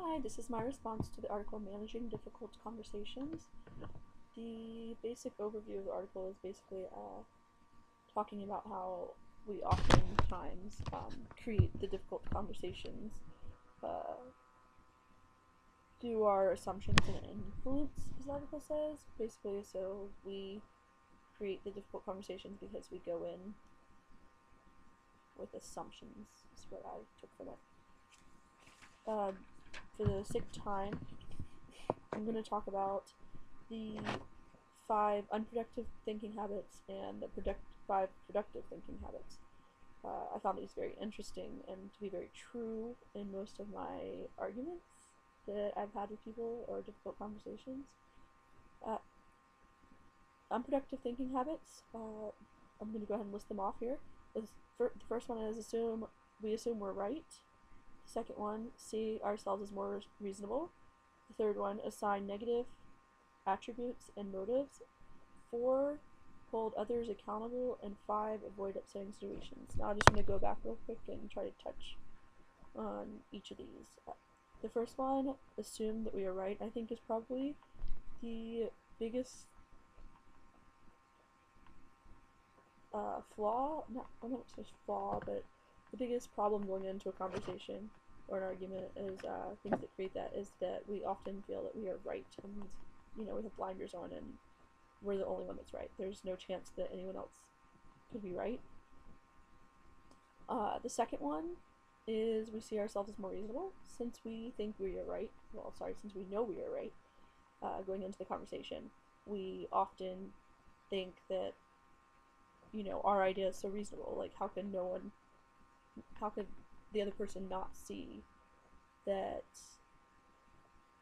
Hi, this is my response to the article Managing Difficult Conversations. The basic overview of the article is basically talking about how we oftentimes create the difficult conversations uh, through our assumptions and influence, as the article says. Basically, so we create the difficult conversations because we go in with assumptions, is what I took from it. For the sake of time, I'm going to talk about the 5 unproductive thinking habits and the 5 productive thinking habits. I found these very interesting and to be very true in most of my arguments that I've had with people or difficult conversations. Uh, Unproductive thinking habits, I'm going to go ahead and list them off here. The first one is we assume we're right. The second one, see ourselves as more reasonable. The third one, assign negative attributes and motives. 4, hold others accountable. And 5, avoid upsetting situations. Now I'm just going to go back real quick and try to touch on each of these. The first one, assume that we are right, I think is probably the biggest flaw, I'm not saying flaw, but the biggest problem going into a conversation or an argument is things that create that is that we often feel that we are right, and we have blinders on and we're the only one that's right. There's no chance that anyone else could be right. The second one is we see ourselves as more reasonable since we think we are right. Since we know we are right going into the conversation. We often think that our idea is so reasonable. Like, how could the other person not see that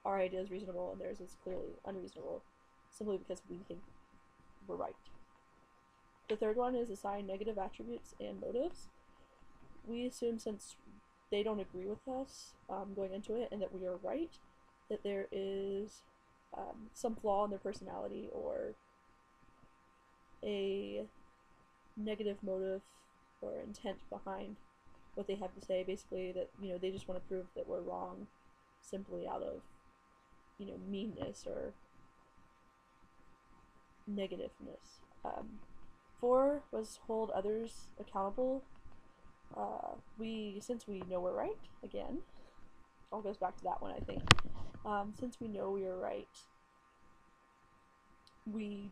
our idea is reasonable and theirs is clearly unreasonable simply because we think we're right. The third one is assign negative attributes and motives. We assume since they don't agree with us going into it and that we are right, that there is some flaw in their personality or a negative motive or intent behind what they have to say. Basically, that they just want to prove that we're wrong simply out of meanness or negativeness. 4 was hold others accountable. Since we know we're right, again, all goes back to that one, I think. Since we know we are right, we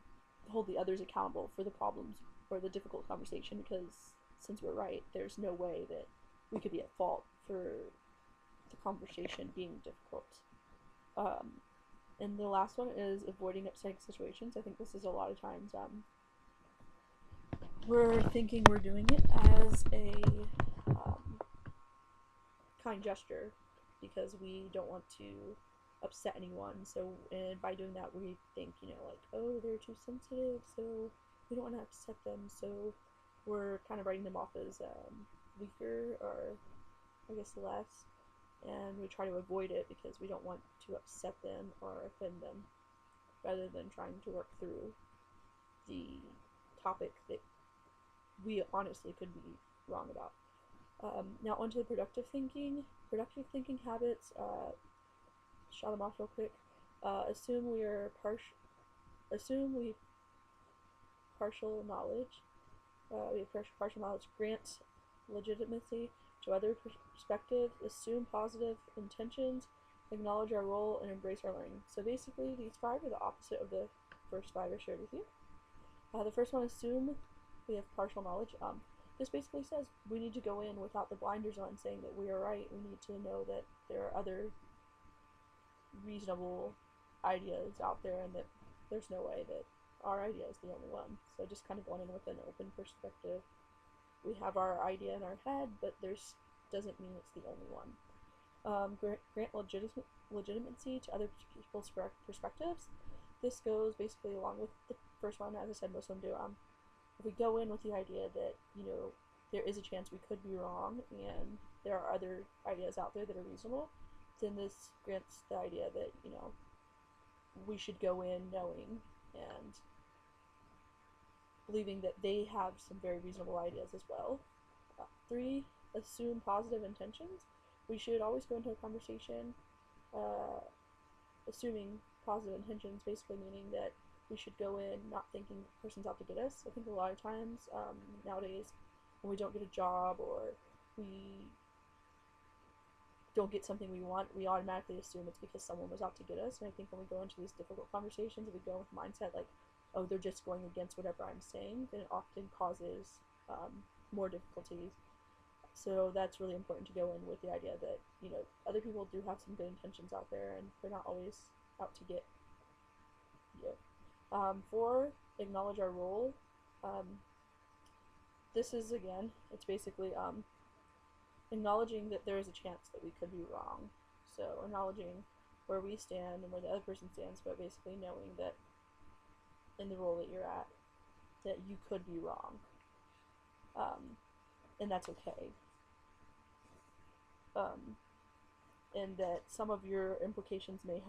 hold the others accountable for the problems or the difficult conversation, because since we're right, there's no way that we could be at fault for the conversation being difficult. And the last one is avoiding upsetting situations. I think this is a lot of times we're thinking we're doing it as a kind gesture because we don't want to upset anyone. So, and by doing that, we think, like, oh, they're too sensitive, so we don't want to upset them. So we're kind of writing them off as weaker or, I guess, less. And we try to avoid it because we don't want to upset them or offend them, rather than trying to work through the topic that we honestly could be wrong about. Now onto the productive thinking. Productive thinking habits. Shot them off real quick. Assume we partial knowledge. We have partial knowledge. Grant legitimacy to other perspectives. Assume positive intentions. Acknowledge our role and embrace our learning. So basically, these 5 are the opposite of the first 5 I shared with you. The first one, assume we have partial knowledge. This basically says we need to go in without the blinders on, saying that we are right. We need to know that there are other reasonable ideas out there and that there's no way that our idea is the only one. So just kind of going in with an open perspective. We have our idea in our head, but there's doesn't mean it's the only one. Grant legitimacy to other people's perspectives. This goes basically along with the first one. As I said, most of them do. If we go in with the idea that there is a chance we could be wrong and there are other ideas out there that are reasonable, then this grants the idea that we should go in knowing and believing that they have some very reasonable ideas as well. 3, assume positive intentions. We should always go into a conversation uh, assuming positive intentions, basically meaning that we should go in not thinking the person's out to get us. I think a lot of times nowadays, when we don't get a job or we don't get something we want, we automatically assume it's because someone was out to get us. And I think when we go into these difficult conversations, if we go with mindset like, oh, they're just going against whatever I'm saying, then it often causes more difficulties. So that's really important to go in with the idea that, you know, other people do have some good intentions out there and they're not always out to get you. Four, acknowledge our role. Um, this is, again, it's basically acknowledging that there is a chance that we could be wrong. So acknowledging where we stand and where the other person stands, but basically knowing that in the role that you're at, that you could be wrong. And that's okay. Um, and that some of your implications may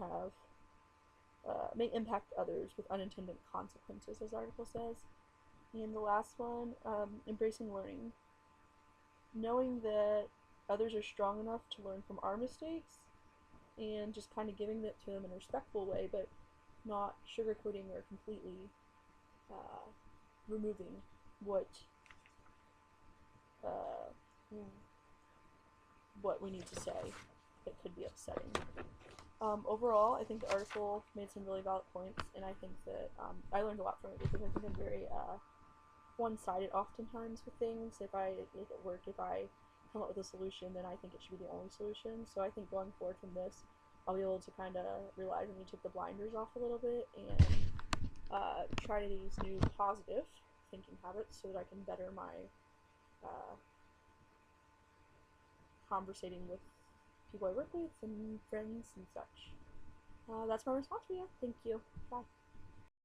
impact others with unintended consequences, as the article says. And the last one, embracing learning. Knowing that others are strong enough to learn from our mistakes and just kind of giving that to them in a respectful way, but not sugarcoating or completely removing what uh, what we need to say that could be upsetting. Overall, I think the article made some really valid points, and I think that I learned a lot from it because I think I'm very one-sided oftentimes with things. If I, like at work, if I come up with a solution, then I think it should be the only solution. So I think going forward from this, I'll be able to kind of realize I need to take the blinders off a little bit and try these new positive thinking habits so that I can better my conversating with people I work with and friends and such. That's my response for you. Thank you. Bye.